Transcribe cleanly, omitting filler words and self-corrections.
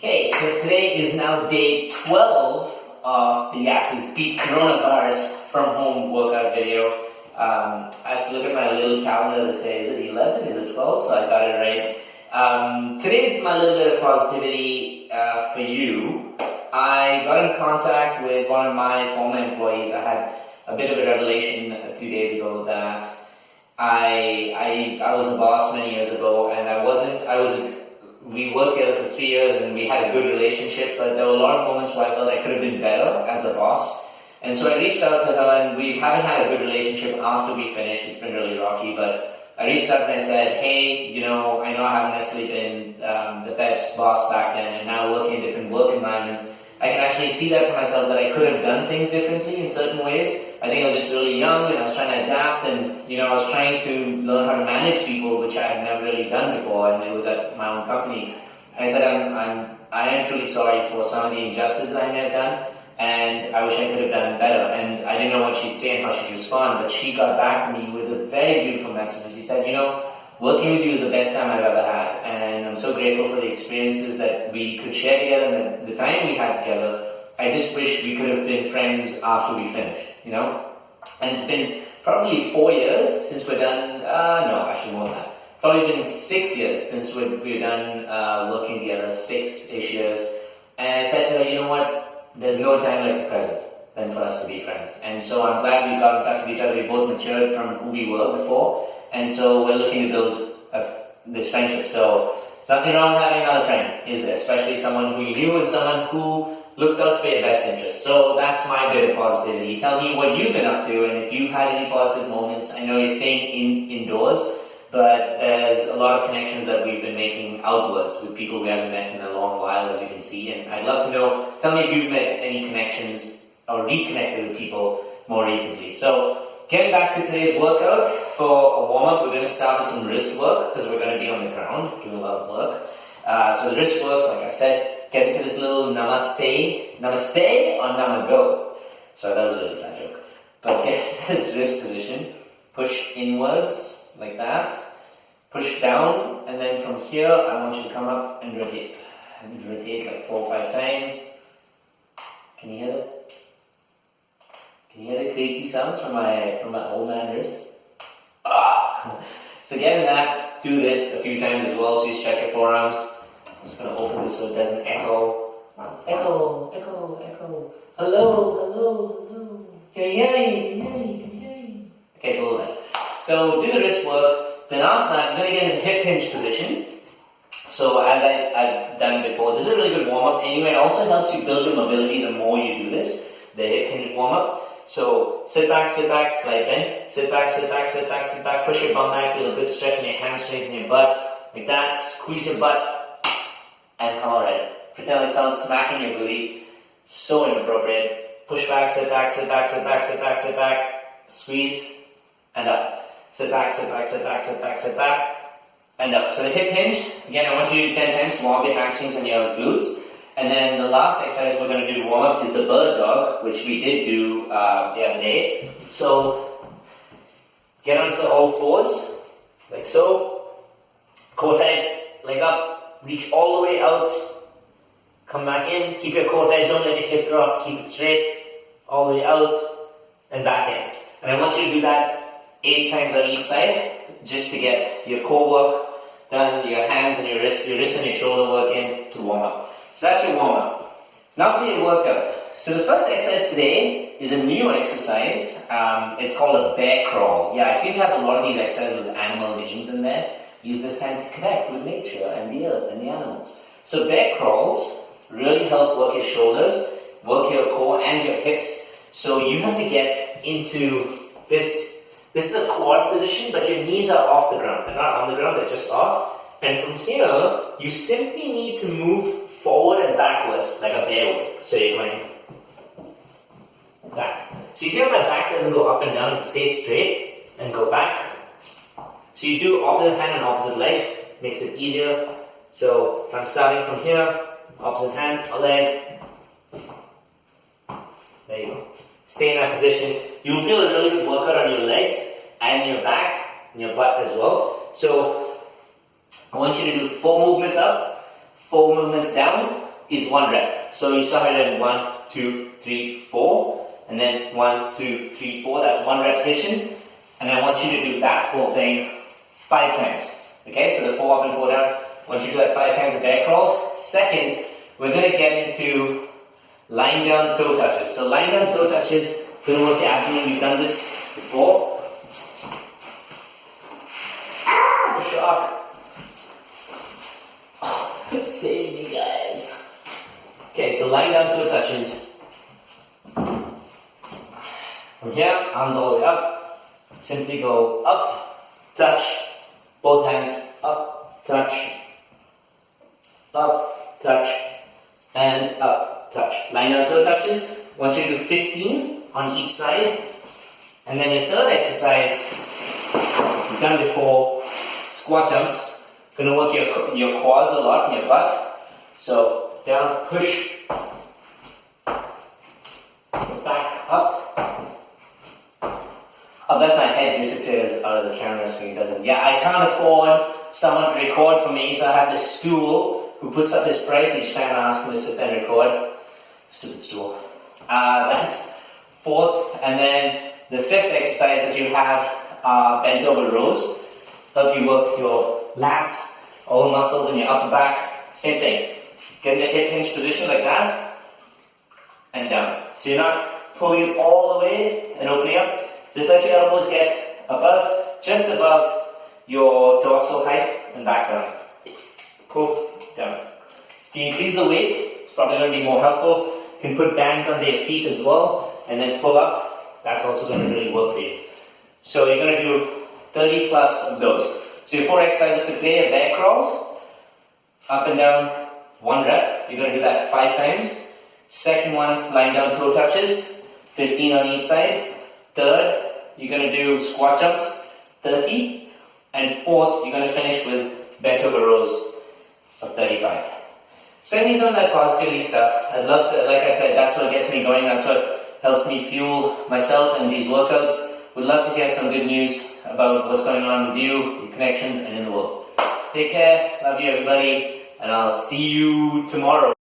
Okay, so today is now day 12 of the Yahtzee's Beat Coronavirus from Home workout video. I have to look at my little calendar to say, is it 11, is it 12? So I got it right. Today's my little bit of positivity for you. I got in contact with one of my former employees. I had a bit of a revelation 2 days ago that I was a boss many years ago, and we worked together for 3 years and we had a good relationship, but there were a lot of moments where I felt I could have been better as a boss. And so I reached out to her, and we haven't had a good relationship after we finished. It's been really rocky, but I reached out and I said, hey, I know I haven't necessarily been the best boss back then, and now working in different work environments, I can actually see that for myself, that I could have done things differently in certain ways. I think I was just really young and I was trying to adapt, and I was trying to learn how to manage people, which I had never really done before, and it was at my own company. And I said, I am truly sorry for some of the injustices I may have done, and I wish I could have done better. And I didn't know what she'd say and how she'd respond, but she got back to me with a very beautiful message. She said, working with you is the best time I've ever had, and I'm so grateful for the experiences that we could share together and the time we had together. I just wish we could have been friends after we finished, And it's been probably 4 years since we're done, no, actually more than that. Probably been 6 years since we're done working together, 6-ish years. And I said to her, you know what, there's no time like the present than for us to be friends. And so I'm glad we got in touch with each other. We both matured from who we were before. And so we're looking to build this friendship. So there's nothing wrong with having another friend, is there? Especially someone who you knew and someone who looks out for your best interest. So that's my bit of positivity. Tell me what you've been up to, and if you've had any positive moments. I know you're staying indoors, but there's a lot of connections that we've been making outwards with people we haven't met in a long while, as you can see. And I'd love to know, tell me if you've made any connections or reconnected with people more recently. So getting back to today's workout, for a warm-up, we're going to start with some wrist work, because we're going to be on the ground doing a lot of work. So the wrist work, like I said, get into this little namaste or namago. So that was a really sad joke. But get into this wrist position, push inwards like that, push down, and then from here I want you to come up and rotate. And rotate like 4 or 5 times. Can you hear that? Can you hear the creaky sounds from my old man wrist? So get in that, do this a few times as well, so you stretch your forearms. I'm just going to open this so it doesn't echo. Echo, echo, echo. Hello, hello, hello. Can you hear me? Can you hear me? Can you hear me? Okay, it's a little bit. So do the wrist work. Then after that, I'm going to get in the hip hinge position. So as I've done before, this is a really good warm-up. Anyway, it also helps you build your mobility the more you do this, the hip hinge warm-up. So sit back, slight bend. Sit back, sit back, sit back, sit back. Push your bum back, feel a good stretch in your hamstrings and your butt. Like that, squeeze your butt, and come already. Pretend like someone's smacking your booty. So inappropriate. Push back, sit back, sit back, sit back, sit back, sit back. Squeeze, and up. Sit back, sit back, sit back, sit back, sit back, and up. So the hip hinge, again, I want you to do 10 times to warm up your hamstrings and your glutes. And then the last exercise we're going to do to warm up is the bird dog, which we did do the other day. So get onto all fours, like so. Core tight, leg up, reach all the way out. Come back in, keep your core tight, don't let your hip drop, keep it straight, all the way out, and back in. And I want you to do that 8 times on each side, just to get your core work done, your hands and your wrist and your shoulder work in to warm up. So that's your warm-up. Now for your workout. So the first exercise today is a new exercise. It's called a bear crawl. Yeah, I seem to have a lot of these exercises with animal names in there. Use this time to connect with nature and the earth and the animals. So bear crawls really help work your shoulders, work your core and your hips. So you have to get into this. This is a quad position, but your knees are off the ground. They're not on the ground, they're just off. And from here, you simply need to move forward and backwards like a bear would. So you're going back. So you see how my back doesn't go up and down, it stays straight and go back. So you do opposite hand and opposite leg, makes it easier. So if I'm starting from here, opposite hand, a leg. There you go. Stay in that position. You'll feel a really good workout on your legs and your back and your butt as well. So I want you to do 4 movements up, 4 movements down, is 1 rep. So you start at 1, 2, 3, 4, and then 1, 2, 3, 4. That's 1 repetition. And I want you to do that whole thing 5 times. Okay, so the 4 up and 4 down. Once you do that 5 times of bear crawls. Second, we're going to get into lying down toe touches. So lying down toe touches, going to work the abdomen. We've done this before. Ah, the shock. Oh, save me, guys. Okay, so lying down toe touches. From here, arms all the way up. Simply go up, touch, both hands, up, touch, and up, touch. Lying down toe touches. Want you to do 15 on each side. And then your third exercise, you've done before, squat jumps. Going to work your quads a lot and your butt. So down, push, back, up. I'll bet my head disappears out of the camera screen, doesn't it? Yeah, I can't afford someone to record for me, so I have this stool who puts up his price each time I ask him to sit there and record. Stupid stool. That's 4th, and then the 5th exercise that you have are bent over rows. Help you work your lats, all the muscles in your upper back. Same thing. Get in a hip hinge position like that, and down. So you're not pulling it all the way and opening up. Just let your elbows get above, just above your dorsal height, and back down. Pull down. If you increase the weight, it's probably going to be more helpful. You can put bands under your feet as well, and then pull up. That's also going to really work for you. So you're going to do 30 plus of those. So your 4 exercises for today are bear crawls, up and down, 1 rep. You're going to do that 5 times. Second one, lying down toe touches, 15 on each side. Third, you're going to do squat jumps, 30. And fourth, you're going to finish with bent over rows of 35. Send me some of that positivity stuff. I'd love to, like I said, that's what gets me going. That's what helps me fuel myself in these workouts. We'd love to hear some good news about what's going on with you, your connections, and in the world. Take care. Love you, everybody. And I'll see you tomorrow.